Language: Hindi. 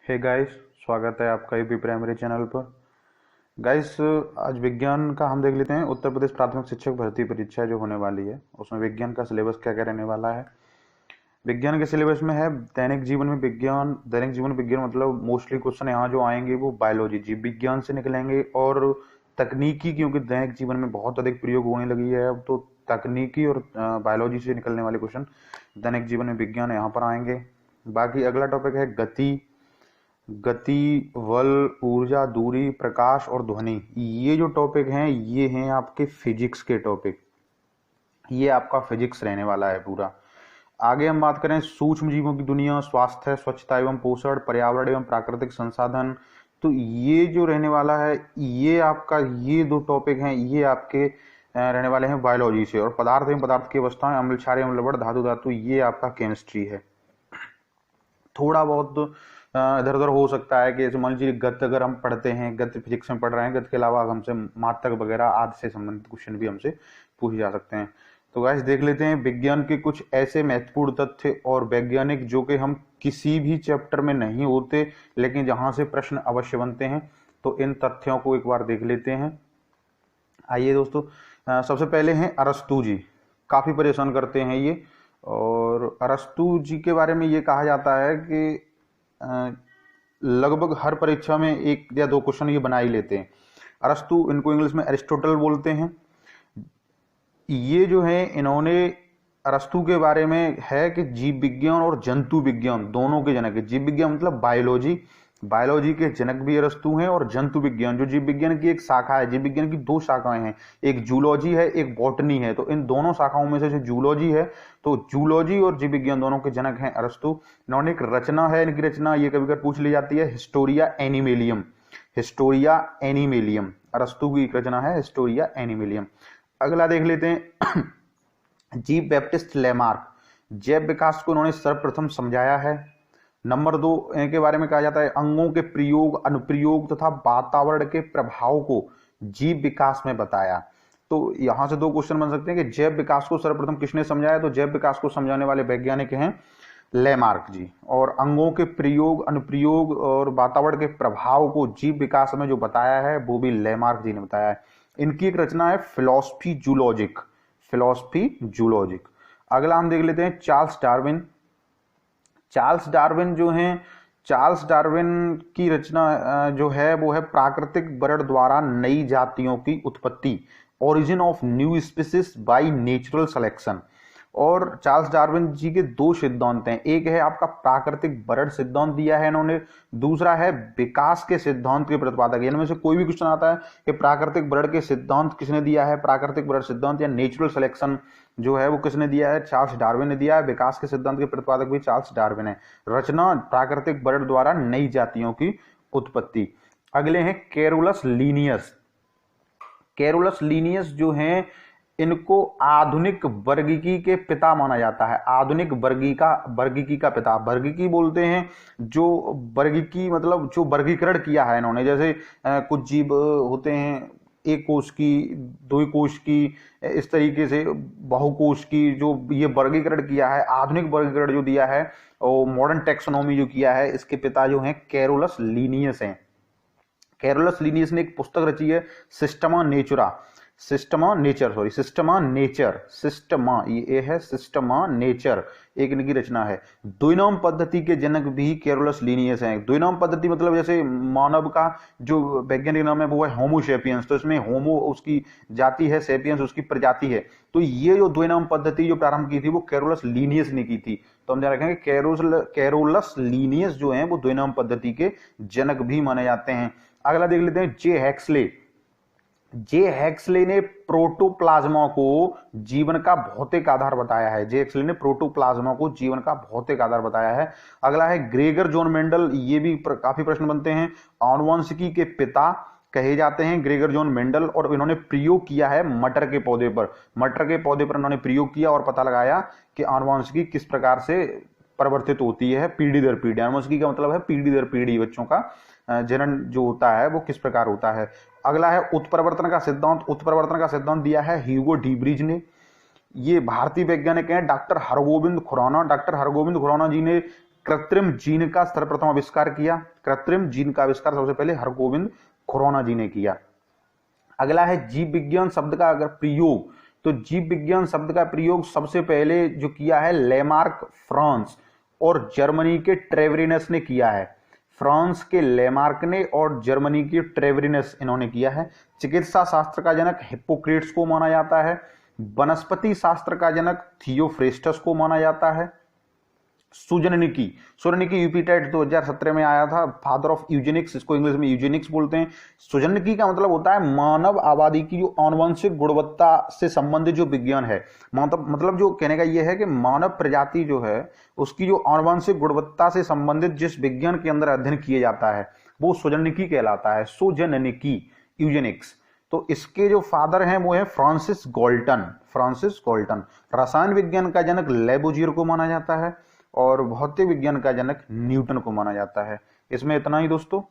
हे गाइस, स्वागत है आपका यूपी प्राइमरी चैनल पर। गाइस, आज विज्ञान का हम देख लेते हैं। उत्तर प्रदेश प्राथमिक शिक्षक भर्ती परीक्षा जो होने वाली है उसमें विज्ञान का सिलेबस क्या क्या रहने वाला है। विज्ञान के सिलेबस में है दैनिक जीवन में विज्ञान। दैनिक जीवन विज्ञान मतलब मोस्टली क्वेश्चन यहाँ जो आएंगे वो बायोलॉजी जीव विज्ञान से निकलेंगे और तकनीकी, क्योंकि दैनिक जीवन में बहुत अधिक प्रयोग होने लगी है अब तो तकनीकी और बायोलॉजी से निकलने वाले क्वेश्चन दैनिक जीवन में विज्ञान यहाँ पर आएंगे। बाकी अगला टॉपिक है गति। गति, बल, ऊर्जा, दूरी, प्रकाश और ध्वनि। ये जो टॉपिक हैं ये हैं आपके फिजिक्स के टॉपिक। ये आपका फिजिक्स रहने वाला है पूरा। आगे हम बात करें सूक्ष्म जीवों की दुनिया, स्वास्थ्य, स्वच्छता एवं पोषण, पर्यावरण एवं प्राकृतिक संसाधन। तो ये जो रहने वाला है ये आपका ये दो टॉपिक हैं ये आपके रहने वाले हैं बायोलॉजी से। और पदार्थ एवं पदार्थ की अवस्थाएं, अम्ल, क्षारीय, अम्ल, लवण, धातु, धातु, ये आपका केमिस्ट्री है। थोड़ा बहुत इधर उधर हो सकता है कि जैसे मान लीजिए गत अगर हम पढ़ते हैं, गत फिजिक्स में पढ़ रहे हैं, गत के अलावा हमसे मात्रक वगैरह आदि से संबंधित क्वेश्चन भी हमसे पूछे जा सकते हैं। तो गाइस देख लेते हैं विज्ञान के कुछ ऐसे महत्वपूर्ण तथ्य और वैज्ञानिक जो कि हम किसी भी चैप्टर में नहीं होते लेकिन जहां से प्रश्न अवश्य बनते हैं। तो इन तथ्यों को एक बार देख लेते हैं। आइए दोस्तों, सबसे पहले हैं अरस्तू जी। काफी परेशान करते हैं ये। और अरस्तू जी के बारे में ये कहा जाता है कि लगभग हर परीक्षा में एक या दो क्वेश्चन ये बना ही लेते हैं। अरस्तू, इनको इंग्लिश में एरिस्टोटल बोलते हैं। ये जो है इन्होंने अरस्तू के बारे में है कि जीव विज्ञान और जंतु विज्ञान दोनों के जनक है। जीव विज्ञान मतलब बायोलॉजी, बायोलॉजी के जनक भी अरस्तू हैं। और जंतु विज्ञान जो जीव विज्ञान की एक शाखा है, जीव विज्ञान की दो शाखाएं हैं, एक जूलॉजी है एक बॉटनी है। तो इन दोनों शाखाओं में से जो जूलॉजी है, तो जूलॉजी और जीव विज्ञान दोनों के जनक हैं अरस्तू। इन्होंने एक रचना है, इनकी रचना ये कभी कभी पूछ ली जाती है, हिस्टोरिया एनिमेलियम। हिस्टोरिया एनिमेलियम अरस्तू की एक रचना है, हिस्टोरिया एनिमेलियम। अगला देख लेते हैं जीन बैप्टिस्ट लेमार्क। जैव विकास को उन्होंने सर्वप्रथम समझाया है। नंबर 2, इनके बारे में कहा जाता है अंगों के प्रयोग, अनुप्रयोग तथा वातावरण के प्रभाव को जीव विकास में बताया। तो यहां से दो क्वेश्चन बन सकते हैं कि जैव विकास को सर्वप्रथम किसने समझाया। तो जैव विकास को समझाने वाले वैज्ञानिक हैं लेमार्क जी। और अंगों के प्रयोग, अनुप्रयोग और वातावरण के प्रभाव को जीव विकास में जो बताया है वो भी लेमार्क जी ने बताया है। इनकी एक रचना है फिलॉसफी जूलॉजिक। Philosophy zoologic. अगला हम देख लेते हैं चार्ल्स डार्विन। चार्ल्स डार्विन जो हैं, चार्ल्स डार्विन की रचना जो है वो है प्राकृतिक वर्ण द्वारा नई जातियों की उत्पत्ति, origin of new species by natural selection. और चार्ल्स डार्विन जी के दो सिद्धांत हैं, एक है आपका प्राकृतिक वर्ण सिद्धांत दिया है इन्होंने, दूसरा है विकास के सिद्धांत के प्रतिपादक। इनमें से कोई भी क्वेश्चन आता है कि प्राकृतिक वर्ण के सिद्धांत किसने दिया है, प्राकृतिक वर्ण सिद्धांत या नेचुरल सिलेक्शन जो है वो किसने दिया है, चार्ल्स डार्विन ने दिया है। विकास के सिद्धांत के प्रतिपादक भी चार्ल्स डार्विन है। रचना प्राकृतिक वर्ण द्वारा नई जातियों की उत्पत्ति। अगले हैं कैरोलस लीनियस। कैरोलस लीनियस जो हैं इनको आधुनिक वर्गीकी के पिता माना जाता है। आधुनिक वर्गीकी का पिता। वर्गीकी बोलते हैं जो वर्गीकी मतलब जो वर्गीकरण किया है इन्होंने। जैसे कुछ जीव होते हैं एक कोश की, दो कोश की, इस तरीके से बहुकोश की, जो ये वर्गीकरण किया है, आधुनिक वर्गीकरण जो दिया है और मॉडर्न टैक्सोनॉमी जो किया है, इसके पिता जो हैं कैरोलस लीनियस हैं। कैरोलस लीनियस ने एक पुस्तक रची है सिस्टमा नेचुरा। सिस्टमा नेचर एक इनकी रचना है। द्विनाम पद्धति के जनक भी कैरोलस लीनियस हैं। द्विनाम पद्धति मतलब जैसे मानव का जो वैज्ञानिक नाम है वो है होमो सेपियंस, तो इसमें होमो उसकी जाति है, सेपियंस उसकी प्रजाति है। तो ये जो द्विनाम पद्धति जो प्रारंभ की थी वो कैरोलस लीनियस ने की थी। तो हम ध्यान रखेंगे कैरोलस लीनियस जो है वो द्विनाम पद्धति के जनक भी माने जाते हैं। अगला देख लेते हैं जे हेक्सले। जे हेक्सले ने प्रोटोप्लाज्मा को जीवन का भौतिक आधार बताया है। जे हेक्सले ने प्रोटोप्लाज्मा को जीवन का भौतिक आधार बताया है। अगला है ग्रेगर जॉन मेंडल। ये भी काफी प्रश्न बनते हैं। आनुवंशिकी के पिता कहे जाते हैं ग्रेगर जॉन मेंडल। और इन्होंने प्रयोग किया है मटर के पौधे पर। मटर के पौधे पर इन्होंने प्रयोग किया और पता लगाया कि आनुवंशिकी किस प्रकार से परिवर्तित होती है पीढ़ी दर पीढ़ी। आनुवंशिकी का मतलब है पीढ़ी दर पीढ़ी बच्चों का जनन जो होता है वो किस प्रकार होता है। अगला है उत्परिवर्तन का सिद्धांत। उत्परिवर्तन का सिद्धांत दिया है ह्यूगो डी ब्रिज ने। ये भारतीय वैज्ञानिक हैं डॉक्टर हरगोविंद खुराना। डॉक्टर हरगोविंद खुराना जी ने कृत्रिम जीन का सर्वप्रथम आविष्कार किया? कृत्रिम जीन का आविष्कार सबसे पहले हरगोविंद खुराना जी ने किया। अगला है जीव विज्ञान शब्द का अगर प्रयोग, तो जीव विज्ञान शब्द का प्रयोग सबसे पहले जो किया है लेमार्क फ्रांस और जर्मनी के ट्रेवरिनस ने किया है। फ्रांस के लेमार्क ने और जर्मनी की ट्रेवरिनस इन्होंने किया है। चिकित्सा शास्त्र का जनक हिप्पोक्रेट्स को माना जाता है। वनस्पति शास्त्र का जनक थियोफ्रेस्टस को माना जाता है। सुजननिकी यूपीटेट 2017 में आया था, फादर ऑफ यूजेनिक्स, इसको इंग्लिश में यूजेनिक्स बोलते हैं। सुजननिकी का मतलब होता है मानव आबादी की जो आनुवंशिक गुणवत्ता से संबंधित जो विज्ञान है, मतलब जो कहने का ये है कि मानव प्रजाति जो है उसकी जो आनुवंशिक गुणवत्ता से संबंधित जिस विज्ञान के अंदर अध्ययन किया जाता है वो सुजननिकी कहलाता है। सुजननिकी यूजेनिक्स। तो इसके जो फादर हैं वो है फ्रांसिस गॉल्टन। रसायन विज्ञान का जनक लेबोजियर को माना जाता है और भौतिक विज्ञान का जनक न्यूटन को माना जाता है। इसमें इतना ही दोस्तों।